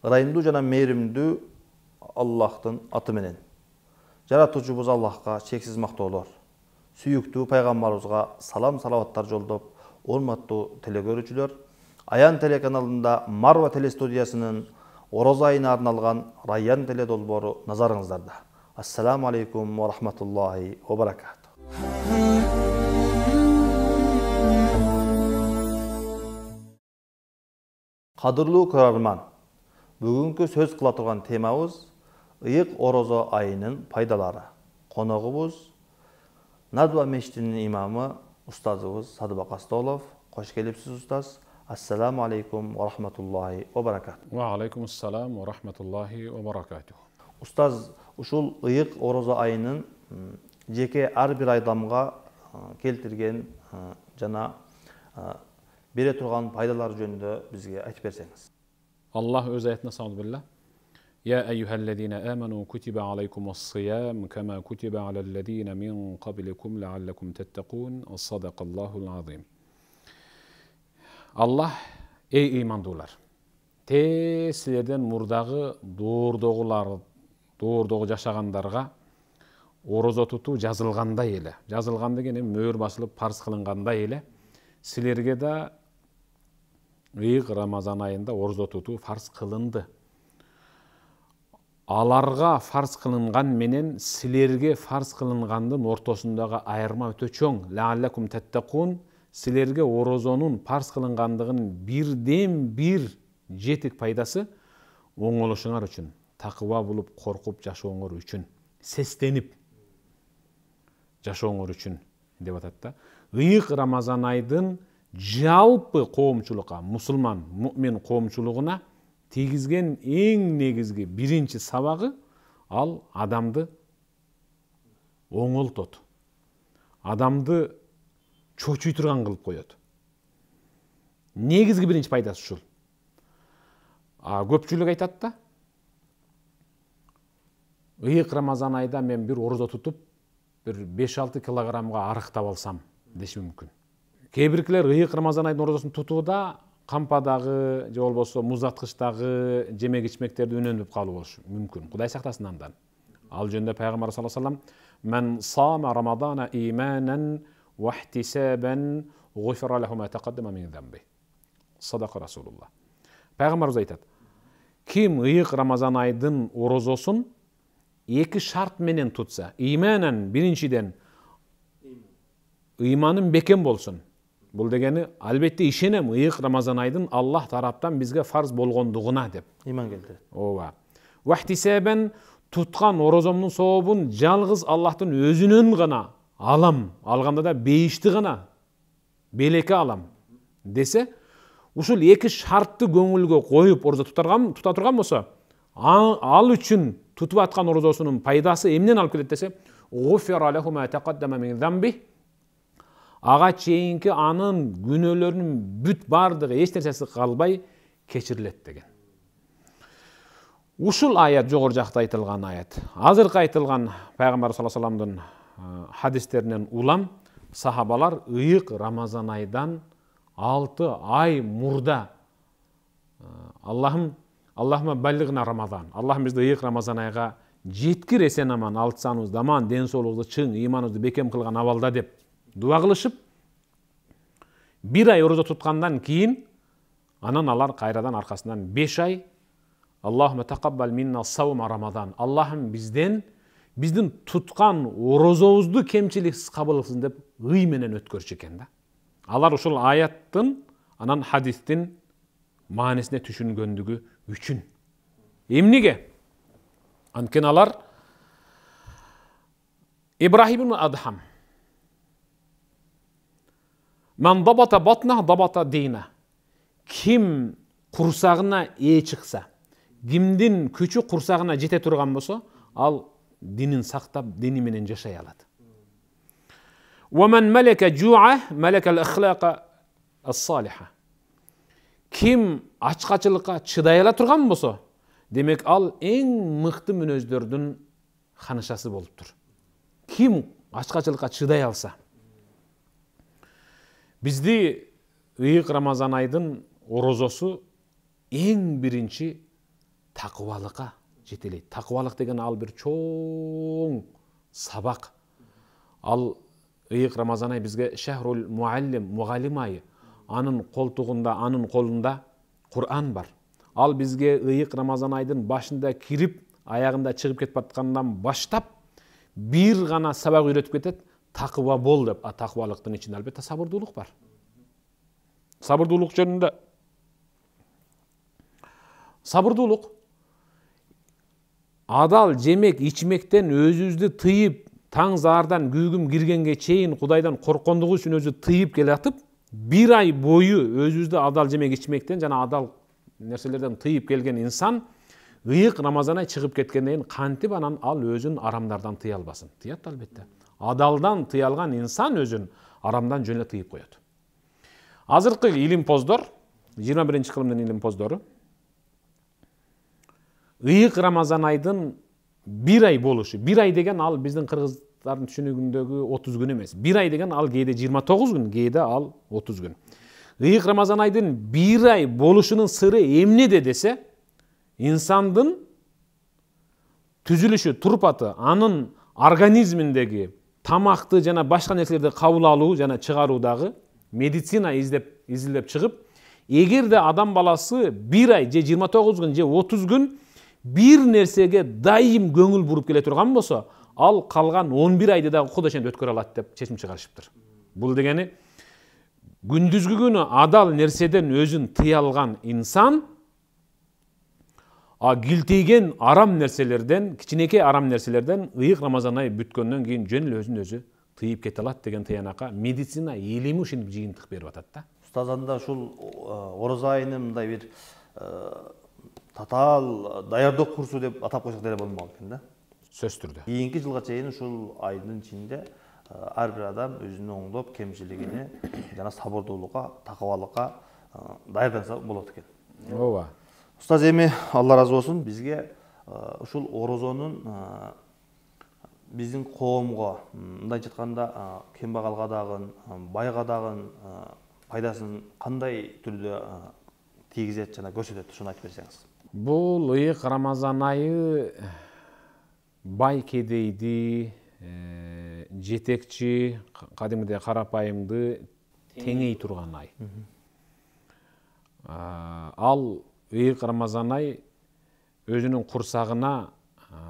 Ырайымдуу жана мээримдүү Аллахтын аты менен. Жаратуучубуз Аллахка чексиз мактоолор. Сүйүктүү пайгамбарыбызга салам салаваттар жолдоп, урматтуу телекөрүүчүлөр, Аян телеканалында Марва телестудиясынын Орозо айына арналган Райян теле долбоору назарыңыздарда. Ассаламу алейкум ва рахматуллахи ва баракату. Кадырлуу көрөрман, бүгүнкү сөз кыла турган темабыз ыйык Орозо айынын пайдалары. Коногубуз Надва мечитинин имамы устазыбыз Садыбак Астолов. Кош келипсиз устаз. Ассаламу алейкум ва рахматуллахи ва баракату. Ва алейкум ассалам ва рахматуллахи ва баракату. Устаз, ушул ыйык Орозо айынын жеке ар бир айламга келтирген жана бере турган пайдалары жөнүндө бизге айтып берсеңиз. Allah öz ayetine sallallahu. Ya eyyühellezine amenu kutiba aleykumus-siyam kema kutiba alellezine min qablikum leallekum tettekun. Sadakallahul azim. Allah ey imandular. Te sizlerden murdagı doğurdoğu jaşagandarga orozo tutu жазылгандай эле. Жазылган деген мөөр басылып парыз кылынгандай эле. Силерге да ыйык Рамазан айында орозо тутуу фарз кылынды. Аларга фарз кылынган менен силерге фарз кылынгандын ортосундагы айырма өтө чоң. Лааллакум таттакун, силерге орозонун фарз кылынгандыгынын бирден бир жетик пайдасы оңолушуңар үчүн, такыба болуп коркуп жашооңор үчүн, сестенип жашооңор үчүн деп атат да. Ыйык Рамазан айдын жалпы коомчулукка, мусулман, муъмин коомчулугуна тийгизген эң негизги биринчи сабагы ал адамды оңолтот. Адамды чочуй турган кылып коет. Негизги биринчи пайдасы ушул. Көпчүлүк айтат да, ыйык Рамазан айда мен бир орозо тутуп, бир 5-6 килограммга арыктап алсам деши мүмкүн. Кээ биркилер ыйык Рамазан айдын орозосун тутууда кампадагы же болбосо муздаткычтагы жемек ичмектерди үнөнүп калуу болушу мүмкүн. Кудай сактасын андан. Ал жөнүндө пайгамбар саллаллаху алейхи ва саллям "Мен сама Рамадана иманан ва ихтисабан гуфира лаху ма тaqaddama min zambi." Садака Расулуллах. Пайгамбарыбыз айтат: Ким ыйык Рамазан айдын орозосун эки шарт менен тутса, иманан биринчиден ыйманын бекем болсун. Бул дегени албетте ишенем ыйык Рамазан айдын Аллах тараптан бизге фарз болгондугуна деп. Иман келтирет. Ооба. Вахтисабан туткан орозомдун сообун жалгыз Аллахтын өзүнөн гана алам. Алганда да бейишти гана белекке алам десе, ушул эки шартты көңүлгө коюп орозо тута турган болсо, ал үчүн тутуп аткан орозосунун пайдасы эмнен алып келет десе, гуфира лаху ма тaqaddama min zambi. Ага чейинки анын күнөөлөрүнүн бүт бардыгы эч нерсеси калбай кечирилет деген. Ушул аят жогору жакта айтылган аят. Азыркы айтылган пайгамбар саллаллаху алейхи ва салламдын хадистеринен улам сахабалар ыйык Рамазан айдан 6 ай мурда Аллахума баллигна Рамазан. Аллахым бизди ыйык Рамазан айга жеткир эсен аман, алтсаныбызды аман, ден соолугубузду чың, ыйманыбызды бекем кылган абалда деп дуа кылышып, бир ай орозо туткандан кийин анан алар кайрадан аркасынан 5 ай Аллахума тaqabbal minna саума Рамазан. Аллахым биздин туткан орозобузду кемчиликсиз кабыл кылсын деп ый менен өткөрчү экен да. Алар ушул аяттын анан хадистин маанисине түшүнгөндүгү үчүн. Эмнеге? Анткени алар Ибрахим ибн Адхам "Ман дабата батна дабата дейна." Ким курсагына чыкса, кимдин күчү курсагына жете турган болсо, ал динин сактап, дини менен жашай алат. وَمَنْ مَلَكَ جُوعَهُ مَلَكَ الْأَخْلَاقَ الصَّالِحَةَ. Kim açqaçılıqqa çıday ала турган болсо, демек ал эң мыкты мүнөздөрдүн ханышасы болуптур. Kim açqaçılıqqa çıday алса. Bizdi ыйык Рамазан айдын орозосу эң биринчи такыбалыкка жетелейт. Такыбалык деген ал бир чоң сабак. Ал ыйык Рамазан ай бизге шахрул муаллим, мугаллим айы. Анын колтугунда, анын колунда Кур'ан бар. Ал бизге ыйык Рамазан айдын башында кирип, аягында чыгып кетип аткандан баштап бир гана сабак үйрөтүп кетет. Такыба бол деп. А такыбалыктын ичинде албетте сабырдуулук бар. Сабырдуулук жөнүндө сабырдуулук адал жемек ичмектен өзүбүздү тыйып, таң заардан күйгүм киргенге чейин Кудайдан корккондугу үчүн өзү тыйып келатып, бир ай бою өзүбүздү адал жемек ичмектен жана адал нерселерден тыйып келген инсан ыйык Рамазан ай чыгып кеткенден кийин кантип анан ал өзүн арамдардан тыя албасын? Тыят албетте. Адалдан тыя алган инсан өзүн арамдан жөн эле тыйып коет. Азыркы илимпоздор, 21-кылымдын илимпоздору ыйык Рамазан айдын бир ай болушу. Бир ай деген ал биздин кыргыздардын түшүнүгүндөгү 30 күн эмес. Бир ай деген ал кээде 29 күн, кээде ал 30 күн. Ыйык Рамазан айдын бир ай болушунун сыры эмнеде десе, инсандын түзүлүшү, турпаты, анын организминдеги тамакты жана башка нерселерди кабыл алуу жана чыгаруудагы медицина изилдеп чыгып, эгерде адам баласы бир ай же 29 күн же 30 күн бир нерсеге дайым көңүл буруп келе турган болсо, ал калган 11 айды дагы Кудай ошентип өткөрө алат деп чечим чыгарышыптыр. Бул дегени күндүзгү күнү адал нерседен өзүн тыя алган инсан килтейген арам нерселерден, кичинекей арам нерселерден ыйык Рамазан ай бүткөндөн кийин жөн эле өзүн өзү тыйып кете алат деген тыянакка медицина илими ушинтип жыйынтык берип атат да. Устаз, анда ушул орозо айыны мындай бир татаал даярдык курсу деп атап койсок деле болмок экен да. Сөз түрдө. Кийинки жылга чейин ушул айдын ичинде ар бир адам өзүнүн оңдоп, кемчилигине жана сабырдуулукка, такыбалыкка даярданса болот экен. Ооба. Устаз, эми Алла ыраазы болсун, бизге ушул орозонун биздин коомго, мындайча айтканда, кембагалга дагы, байга дагы пайдасын кандай түрдө тийгизет жана көрсөтөт, ушуну айтып берсеңиз. Бул ыйык Рамазан айы бай кедейди, жетекчи, кадимиде карапайымды теңей турган ай. Ал ыйык Рамазан ай өзүнүн курсагына,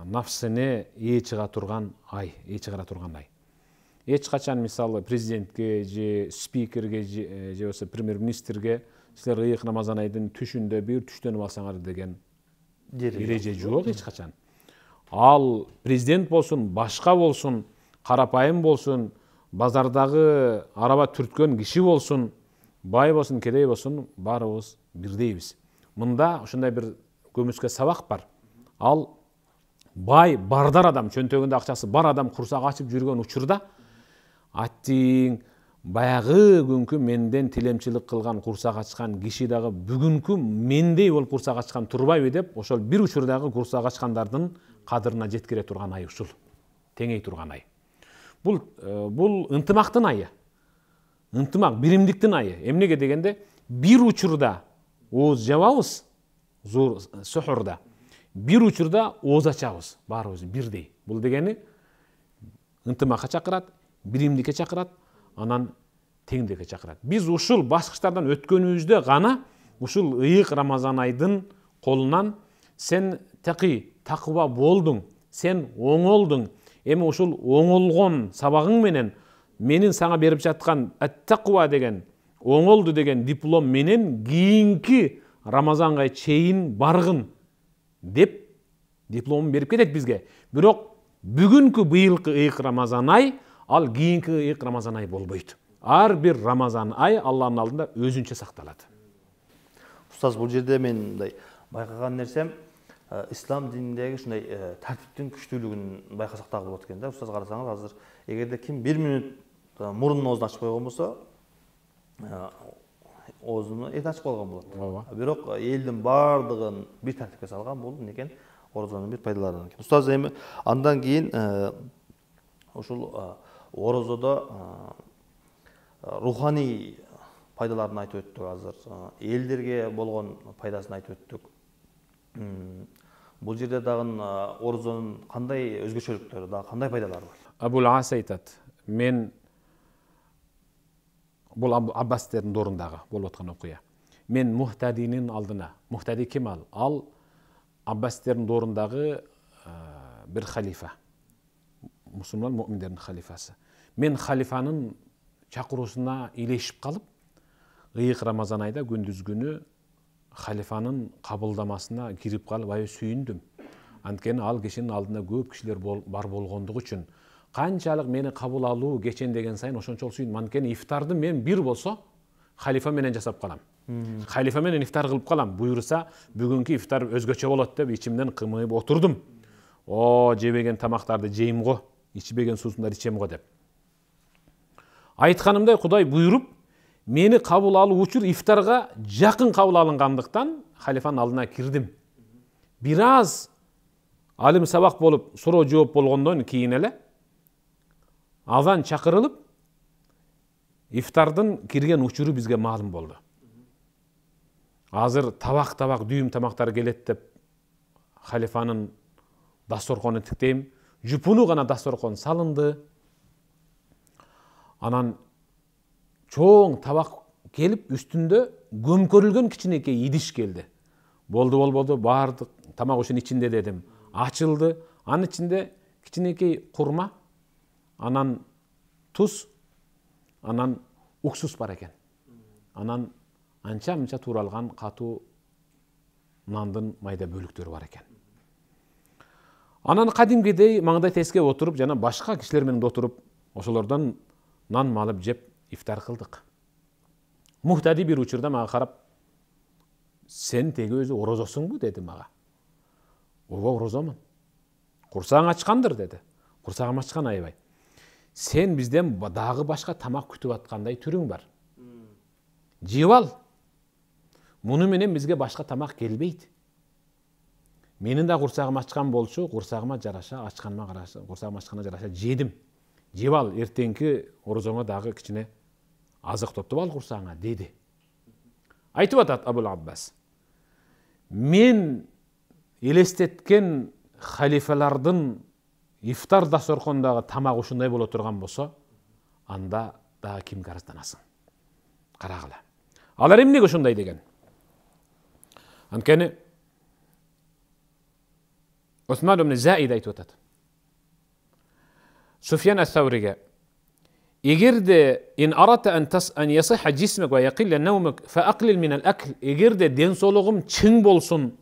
нафсыне ээ чыга турган ай, Эч качан мисалы президентке же спикерге же болбосо премьер-министрге силер ыйык Рамазан айдын түшүндө бир түштөнүп алсаңар деген эреже жок эч качан. Ал президент болсун, башка болсун, карапайым болсун, базардагы араба түрткөн киши болсун, бай болсун, кедей болсун, баарыбыз бирдейбиз. Мында ушундай бир көмүскө сабак бар. Ал бай, бардар адам, чөнтөгүндө акчасы бар адам курсак ачып жүргөн учурда аттиң баягы күнкү менден тилемчилик кылган, курсак ачкан киши дагы бүгүнкү мендей болуп курсак ачкан турбайбы деп, ошол бир учурдагы курсак ачкандардын кадырына жеткире турган ай ушул. Теңей турган ай. Бул ынтымактын айы. Ынтымак, биримдиктин айы. Эмнеге дегенде, бир учурда ооз жабабыз, зур сухурда. Бир учурда ооз ачабыз, баарыбыз бирдей. Бул дегени ынтымакка чакырат, биримдикке чакырат, анан теңдикке чакырат. Биз ушул баскычтардан өткөнүбүздө гана ушул ыйык Рамазан айдын колунан сен такыба болдуң, сен оңолдуң. Эми ушул оңолгон сабагың менен менин сага берип жаткан ат-таква деген, оңолду деген диплом менен кийинки Рамазанга чейин баргын деп дипломун берип кетет бизге. Бирок бүгүнкү быйылкы ыйык Рамазан ай ал кийинки ыйык Рамазан ай болбойт. Ар бир Рамазан ай Алланын алдында өзүнчө сакталат. Устаз, бул жерде мен мындай байкаган нерсем, ислам дининдеги ушундай тартиптин күчтүүлүгүн байкасак дагы болот экен да. Устаз, карасаңыз, азыр эгерде ким 1 мүнөт мурунун оозун ачып койгон болсо оозуну эти ачып калган болот. Бирок элдин баардыгын бир тартипке салган бул эмне экен? Орозонун бир пайдаларынан экен. Устаз эми андан кийин ушул орозодо руханий пайдаларын айтып өттүк азыр. Элдерге болгон пайдасын айтып өттүк. Бул жерде дагы орозонун кандай өзгөчөлүктөрү, дагы кандай пайдалары бар? Абул Ас айтат, мен бул Аббастердин дорундагы болуп аткан окуя. Мен Мухтадинин алдына, Мухтади ким ал? Ал Аббастердин дорундагы бир халифа. Мусулман муъминдердин халифасы. Мен халифанын чакыруусуна илешип калып, ыйык Рамазан айда күндүз күнү халифанын кабылдамасына кирип калып аябай сүйүндүм. Анткени ал кишинин алдында көп кишилер бар болгондугу үчүн канчалык мени кабыл алуу кечендеген сайын ошончол сүйүндүм. Анткени ифтарды мен бир болсо халифа менен жасап калам. Халифа менен ифтар кылып калам. Буйруса бүгүнкү ифтар өзгөчө болот деп ичимден кымайып отурдум. Жебеген тамактарды жейм го, ичбеген суусундарды ичем го деп. Айтканымдай Кудай буйруп, мени кабыл алуу үчүн ифтарга жакын кабыл алынгандыктан халифанын алдына кирдим. Бир аз алим сабак болуп, суроо жооп болгондон кийин эле азан чакырылып, ифтардын кирген учуру бизге маалым болду. Азыр табак дүйүм тамактар келет деп халифанын дасторконун тиктейм. Жупуну гана дасторкон салынды. Анан чоң табак келип, үстүндө көмкөрүлгөн кичинекей идиш келди. Болду, баардык тамак ушунун ичинде дедим. Ачылды. Анын ичинде кичинекей курма, анан туз, анан уксус бар экен. Анан анча-мынча тууралган катуу нандын майда бөлүктөрү бар экен. Анан кадимкидей маңдай теске отуруп, жана башка кишилер менен отуруп, ошолордон нан малып жеп ифтар кылдык. Мухтади бир учурда мага карап, сен теги өзү орозосуңбу деди мага. Ооба, орозомун. Курсаң ачкандыр деди. Курсагым ачкан аябай. Сен бизден дагы башка тамак күтүп аткандай түрүң бар. Жеп ал. Муну менен бизге башка тамак келбейт. Менин да курсагым ачкан болчу, курсагыма жараша, ачканыма караша, курсагым ачканына жараша жедим. Жеп ал, эртеңки орозоңо дагы кичине азык топтоп ал курсагыңа деди. Айтып атат Абул Аббас. Мен элестеткен халифалардын ифтар дасторкондагы тамак ушундай боло турган болсо, анда дагы кимге арызданасың? Карагыла. Алар эмнеге ошондой деген? Анткени Усман ибн Заид айтып атат. Суфьян ас-Сауриге: эгерде ин арата ан ясиха жисмак ва якилля наумак фаақлил мин ал-акл, эгерде ден соолугум чың болсун,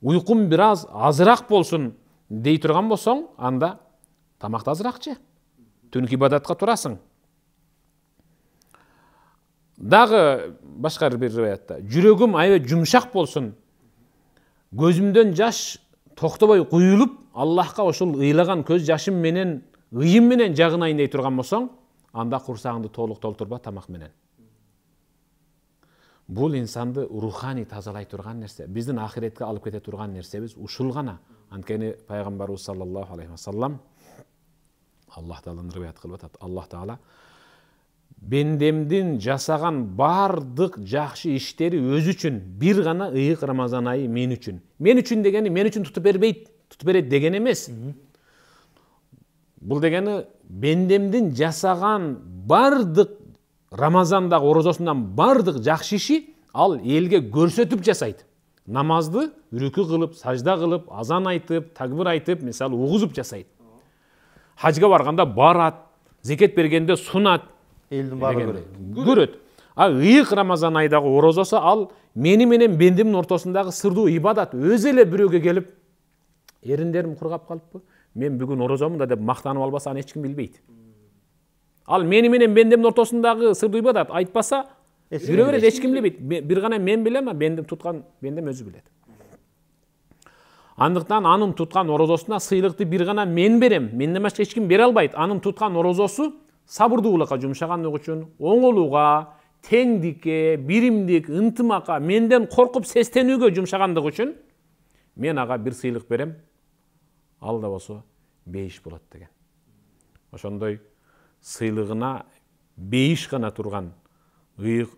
уйкум бир аз азыраак болсун дей турган болсоң, анда тамакты азыраак же. Түнкү ибадатка турасың. Дагы башка бир риwayatта жүрөгүм аябай жумшак болсун, көзүмдөн жаш токтобой куюлуп, Аллахка ошол ыйлаган көз жашым менен, ыйым менен жагынайын дей турган болсоң, анда курсагыңды толук толтурба тамак менен. Бул инсанды руханий тазалай турган нерсе, биздин ахиретке алып кете турган нерсебиз ушул гана. Анткени пайгамбарыбыз саллаллаху алейхи ва саллам Аллах Тааланы риwayat кылып атат. Аллах Таала бендемдин жасаган бардык жакшы иштери өзү үчүн, бир гана ыйык Рамазан айы мен үчүн. Мен үчүн дегени мен үчүн тутуп берет деген эмес. Бул дегени бендемдин жасаган бардык Рамазандагы орозосундан бардык жакшы иши ал элге көрсөтүп жасайт. Намазды үрүкү кылып, сажда кылып, азан айтып, такбир айтып, мисалы угузуп жасайт. Хажга барганда барат, зекет бергенде сунат. Элдин баары көрөт. А ыйык Рамазан айдагы орозосу ал мени менен бендимдин ортосундагы сырдуу ибадат. Өзү эле бирөөгө келип, эриндерим кургап калыппы, мен бүгүн орозомун да деп мактанып албаса, аны эч ким билбейт. Ал мени менен бендимдин ортосундагы сырдуу ибадат айтпаса, жүрө берет, эч ким билбейт. Бир гана мен билем, бендим туткан, бендим өзү билет. Андыктан анын туткан орозосуна сыйлыкты бир гана мен берем. Менден башка эч ким бере албайт. Анын туткан орозосу сабырдуулукка жумшагандык үчүн, оңолууга, теңдикке, биримдик, ынтымакка, менден коркуп сестенүүгө жумшагандык үчүн мен ага бир сыйлык берем. Ал да болсо бейиш болот деген. Ошондой сыйлыгына бейиш гана турган ыйык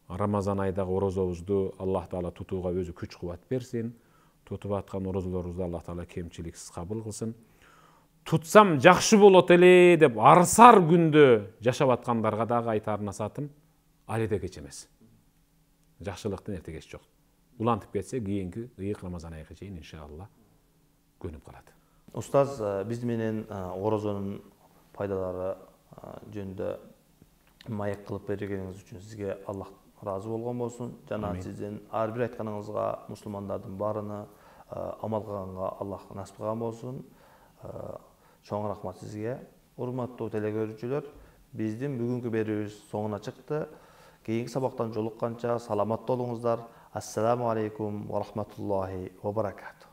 Рамазан айдагы орозобузду Аллах Таала тутууга өзү күч кубат берсин. Тутуп аткан орозолорубузду Аллах Таала кемчиликсиз кабыл кылсын. Тутсам жакшы болот эле деп арсар күндө жашап аткандарга дагы айтар насаатым аледе кеч эмес. Жакшылыктын эрте кеч жок. Улантып кетсе кийинки ыйык Рамазан айга чейин иншалла көнүп калат. Устаз, биз менен орозонун пайдалары жөнүндө маек кылып бергениңиз үчүн сизге Аллах разы болгон болсун. Жана сиздин ар бир айтканыңызга мусулмандардын баарына амал кылганга Аллах насип кылган болсун. Чоң рахмат сизге. Урматтуу телекөрүүчүлөр, биздин бүгүнкү берүүбүз соңуна чыкты. Кийинки сабактан жолукканча саламатта болуңуздар. Ассаламу алейкум ва рахматуллахи ва баракатуh.